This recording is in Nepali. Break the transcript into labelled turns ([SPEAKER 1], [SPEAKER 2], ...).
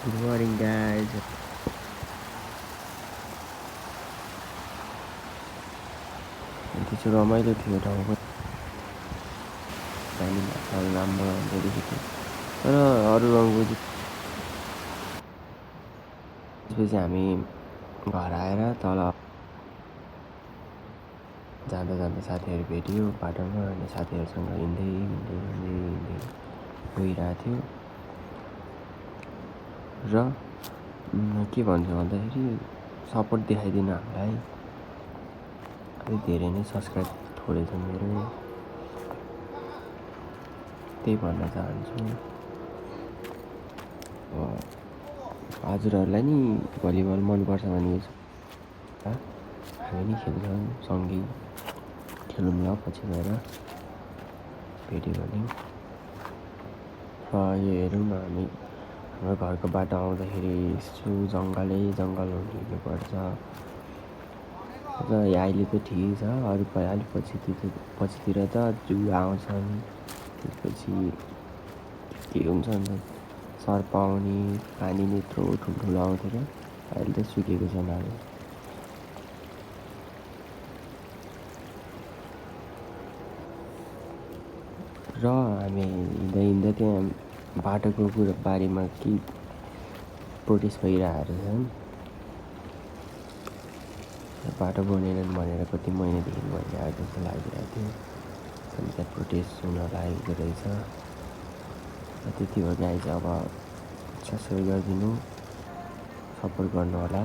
[SPEAKER 1] Good morning, guys. त्यो चाहिँ रमाइलो थियो ठाउँ पनि दामी लाग्छ राम्रो हुँदैदेखि थियो तर अरू रङको त्यसपछि हामी घर आएर तल जाँदा जाँदा साथीहरू भेट्यो बाटोमा अनि साथीहरूसँग हिँड्दै गइरहेको थियो र के भन्छु भन्दाखेरि सपोर्ट देखाइदिनु हामीलाई अलिक धेरै नै सब्सक्राइब थोरै छ मेरो त्यही भन्न चाहन्छु हजुरहरूलाई नि भलिबल मनपर्छ भने हामी नि खेल्छौँ सँगै खेलौँ ल पछि गएर भेट्यो भने यो हेरौँ न हामी हाम्रो घरको बाटो आउँदाखेरि यसो जङ्गल हिँड्नुपर्छ र अहिले त ठिकै छ अरू अलिक पछितिर त जू आउँछन् त्यसपछि के हुन्छ नि सर्प आउने पानी नि यत्रो ठुल्ठुलो आउँथ्यो र अहिले त सुकेको छ नानी र हामी हिँड्दा त्यहाँ बाटोको बारेमा के प्रोटेस्ट भइरहेको छन् बाटो बनेनन् भनेर कति महिनादेखि भइरहेको जस्तो लागिरहेको थियो अनि त्यहाँ प्रोटेस्ट हुन लागेको रहेछ त्यति हो गाइज अब सब्सक्राइब गरिदिनु सपोर्ट गर्नु होला